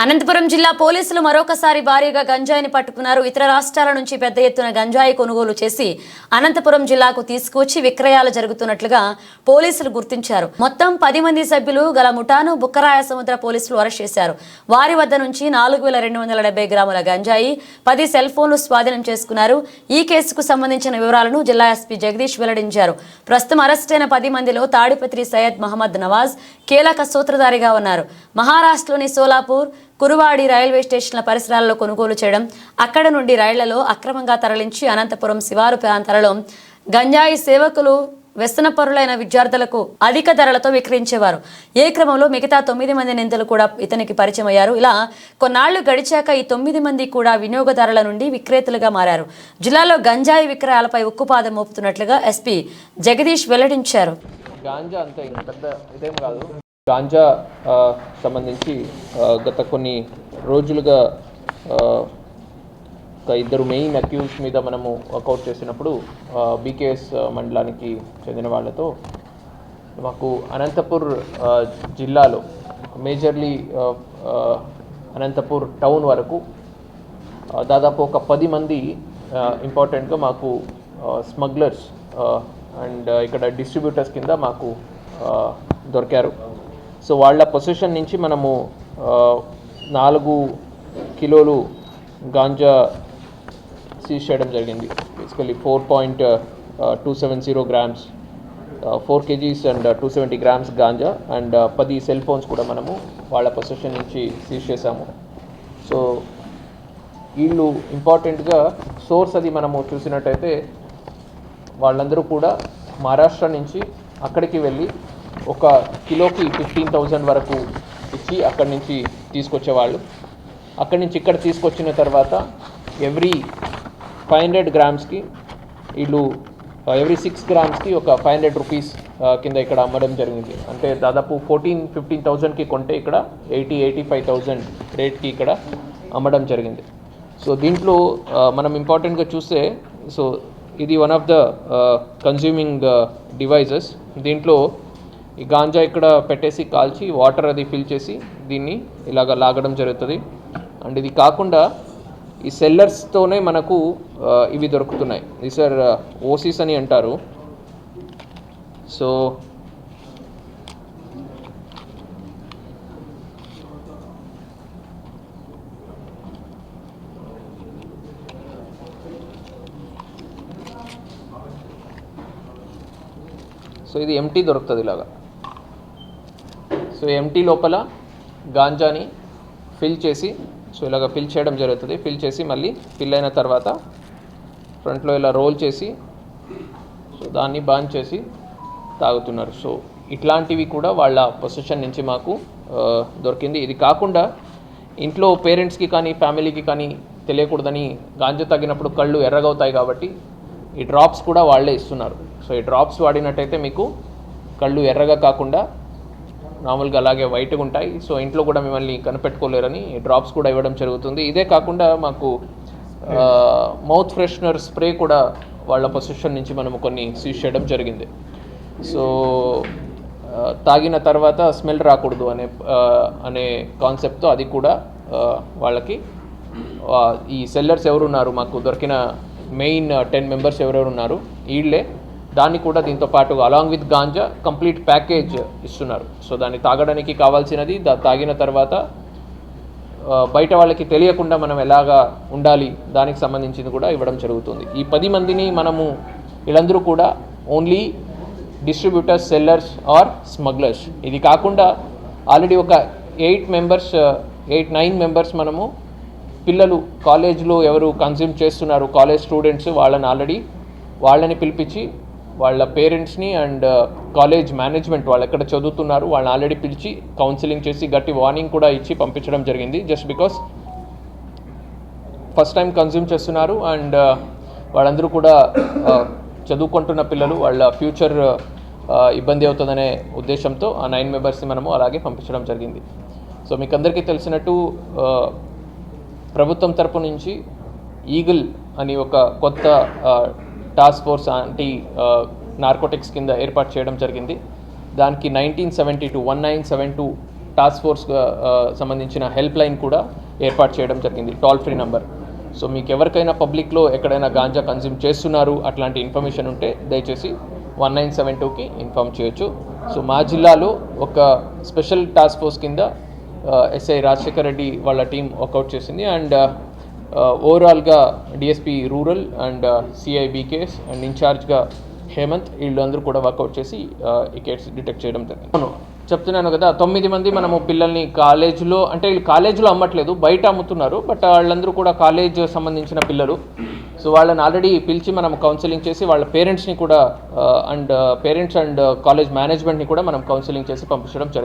అనంతపురం జిల్లా పోలీసులు మరొకసారి భారీగా గంజాయిని పట్టుకున్నారు. ఇతర రాష్ట్రాల నుంచి పెద్ద ఎత్తున గంజాయి కొనుగోలు చేసి అనంతపురం జిల్లాకు తీసుకువచ్చి విక్రయాలు జరుగుతున్నట్లుగా పోలీసులు గుర్తించారు. మొత్తం 10 మంది సభ్యులు గల ముఠాను బుక్కరాయ సముద్ర పోలీసులు అరెస్ట్ చేశారు. వారి వద్ద నుంచి 4270 గ్రాముల గంజాయి, 10 సెల్ ఫోన్లు స్వాధీనం చేసుకున్నారు. ఈ కేసుకు సంబంధించిన వివరాలను జిల్లా ఎస్పీ జగదీష్ వెల్లడించారు. ప్రస్తుతం అరెస్టైన 10 మందిలో తాడిపత్రి సయ్యద్ మహమ్మద్ నవాజ్ కీలక సూత్రధారిగా ఉన్నారు. మహారాష్ట్రలోని సోలాపూర్, కురువాడి రైల్వే స్టేషన్ల పరిసరాల్లో కొనుగోలు చేయడం, అక్కడ నుండి రైళ్లలో అక్రమంగా తరలించి అనంతపురం శివారు ప్రాంతాలలో గంజాయి సేవకులు వ్యసనపరులైన విద్యార్థులకు అధిక ధరలతో విక్రయించేవారు. ఏ క్రమంలో మిగతా 9 మంది నిందితులు కూడా ఇతనికి పరిచయం అయ్యారు. ఇలా కొన్నాళ్లు గడిచాక ఈ 9 మంది కూడా వినియోగదారుల నుండి విక్రేతలుగా మారారు. జిల్లాలో గంజాయి విక్రయాలపై ఉక్కుపాదం మోపుతున్నట్లుగా ఎస్పీ జగదీష్ వెల్లడించారు. గాంజా అంతే పెద్ద ఇదేం కాదు. గాంజా సంబంధించి గత కొన్ని రోజులుగా ఇద్దరు మెయిన్ అక్యూజ్ మీద మనము వర్కౌట్ చేసినప్పుడు బీకేఎస్ మండలానికి చెందిన వాళ్ళతో మాకు అనంతపూర్ జిల్లాలో మేజర్లీ అనంతపూర్ టౌన్ వరకు దాదాపు ఒక 10 మంది ఇంపార్టెంట్గా మాకు స్మగ్లర్స్ అండ్ ఇక్కడ డిస్ట్రిబ్యూటర్స్ కింద మాకు దొరికారు. సో వాళ్ళ పొజిషన్ నుంచి మనము 4 కిలోలు గాంజా సీజ్ చేయడం జరిగింది. Basically 4.270 grams, 4 kgs and 270 grams ganja and 10 cell phones కూడా మనము వాళ్ళ పొజిషన్ నుంచి సీజ్ చేశాము. సో వీళ్ళు ఇంపార్టెంట్గా సోర్స్ అది మనము చూసినట్టయితే వాళ్ళందరూ కూడా మహారాష్ట్ర నుంచి అక్కడికి వెళ్ళి ఒక కిలోకి 15,000 వరకు ఇచ్చి అక్కడి నుంచి తీసుకొచ్చేవాళ్ళు. అక్కడి నుంచి ఇక్కడ తీసుకొచ్చిన తర్వాత ఎవ్రీ 500 గ్రామ్స్కి వీళ్ళు ఎవ్రీ 6 గ్రామ్స్కి ఒక 500 రూపీస్ కింద ఇక్కడ అమ్మడం జరిగింది. అంటే దాదాపు 14-15,000కి కొంటే ఇక్కడ 80-85,000 రేట్కి ఇక్కడ అమ్మడం జరిగింది. సో దీంట్లో మనం ఇంపార్టెంట్గా చూస్తే, సో ఇది one of the consuming devices. దీంట్లో ఈ గాంజా ఇక్కడ పెట్టేసి కాల్చి వాటర్ అది ఫిల్ చేసి దీన్ని ఇలాగ లాగడం జరుగుతుంది. అండ్ ఇది కాకుండా ఈ సెల్లర్స్తోనే మనకు ఇవి దొరుకుతున్నాయి. ఇది సార్ ఓసీస్ అని అంటారు. సో ఇది ఎంటీ దొరుకుతుంది ఇలాగా. సో ఎంటీ లోపల గాంజాని ఫిల్ చేసి, సో ఇలాగ ఫిల్ చేయడం జరుగుతుంది. ఫిల్ చేసి మళ్ళీ ఫిల్ అయిన తర్వాత ఫ్రంట్లో ఇలా రోల్ చేసి, సో దాన్ని బాన్ చేసి తాగుతున్నారు. సో ఇట్లాంటివి కూడా వాళ్ళ పొజిషన్ నుంచి మాకు దొరికింది. ఇది కాకుండా ఇంట్లో పేరెంట్స్కి కానీ ఫ్యామిలీకి కానీ తెలియకూడదని గాంజా తాగినప్పుడు కళ్ళు ఎర్రగవుతాయి కాబట్టి ఈ డ్రాప్స్ కూడా వాళ్ళే ఇస్తున్నారు. సో ఈ డ్రాప్స్ వాడినట్టయితే మీకు కళ్ళు ఎర్రగా కాకుండా నార్మల్గా అలాగే వైట్గా ఉంటాయి. సో ఇంట్లో కూడా మిమ్మల్ని కనిపెట్టుకోలేరని ఈ డ్రాప్స్ కూడా ఇవ్వడం జరుగుతుంది. ఇదే కాకుండా మాకు మౌత్ ఫ్రెషనర్ స్ప్రే కూడా వాళ్ళ పొజిషన్ నుంచి మనము కొన్ని సీజ్ చేయడం జరిగింది. సో తాగిన తర్వాత స్మెల్ రాకూడదు అనే కాన్సెప్ట్తో అది కూడా వాళ్ళకి ఈ సెల్లర్స్ ఎవరున్నారు, మాకు దొరికిన మెయిన్ 10 మెంబర్స్ ఎవరెవరు ఉన్నారు వీళ్ళే దాన్ని కూడా దీంతో పాటు along with ganja complete package ఇస్తున్నారు. సో దాన్ని తాగడానికి కావాల్సినది, తాగిన తర్వాత బయట వాళ్ళకి తెలియకుండా మనం ఎలాగా ఉండాలి దానికి సంబంధించింది కూడా ఇవ్వడం జరుగుతుంది. ఈ 10 మందిని మనము వీళ్ళందరూ కూడా only distributors, sellers or smugglers. ఇది కాకుండా ఆల్రెడీ ఒక 8-9 మెంబర్స్ మనము పిల్లలు కాలేజ్లో ఎవరు కన్జ్యూమ్ చేస్తున్నారు, కాలేజ్ స్టూడెంట్స్, వాళ్ళని పిలిపించి వాళ్ళ పేరెంట్స్ని అండ్ కాలేజ్ మేనేజ్మెంట్ వాళ్ళు ఎక్కడ చదువుతున్నారు వాళ్ళని ఆల్రెడీ పిలిచి కౌన్సిలింగ్ చేసి గట్టి వార్నింగ్ కూడా ఇచ్చి పంపించడం జరిగింది. Just because first time consume చేస్తున్నారు అండ్ వాళ్ళందరూ కూడా చదువుకుంటున్న పిల్లలు, వాళ్ళ ఫ్యూచర్ ఇబ్బంది అవుతుందనే ఉద్దేశంతో ఆ 9 మెంబర్స్ని మనము అలాగే పంపించడం జరిగింది. సో మీకు అందరికీ తెలిసినట్టు ప్రభుత్వం తరపు నుంచి ఈగిల్ అని ఒక కొత్త టాస్క్ ఫోర్స్ యాంటీ నార్కోటిక్స్ కింద ఏర్పాటు చేయడం జరిగింది. దానికి 1972 టాస్క్ ఫోర్స్ సంబంధించిన హెల్ప్ లైన్ కూడా ఏర్పాటు చేయడం జరిగింది, టోల్ ఫ్రీ నంబర్. సో మీకు ఎవరికైనా పబ్లిక్లో ఎక్కడైనా గాంజా కన్జ్యూమ్ చేస్తున్నారు అట్లాంటి ఇన్ఫర్మేషన్ ఉంటే దయచేసి 1972కి ఇన్ఫామ్ చేయొచ్చు. సో మా జిల్లాలో ఒక స్పెషల్ టాస్క్ ఫోర్స్ కింద ఎస్ఐ రాజశేఖర్ రెడ్డి వాళ్ళ టీం వర్కౌట్ చేసింది. అండ్ ఓవరాల్గా DSP rural and CI BKS and ఇన్ఛార్జ్గా హేమంత్ వీళ్ళందరూ కూడా వర్కౌట్ చేసి ఈ కేసు డిటెక్ట్ చేయడం జరిగింది. అవును, చెప్తున్నాను కదా, 9 మంది మనము పిల్లల్ని కాలేజీలో, అంటే వీళ్ళు కాలేజీలో అమ్మట్లేదు, బయట అమ్ముతున్నారు. బట్ వాళ్ళందరూ కూడా కాలేజ్ సంబంధించిన పిల్లలు. సో వాళ్ళని ఆల్రెడీ పిలిచి మనం కౌన్సిలింగ్ చేసి వాళ్ళ పేరెంట్స్ని కూడా అండ్ కాలేజ్ మేనేజ్మెంట్ని కూడా మనం కౌన్సిలింగ్ చేసి పంపించడం జరిగింది.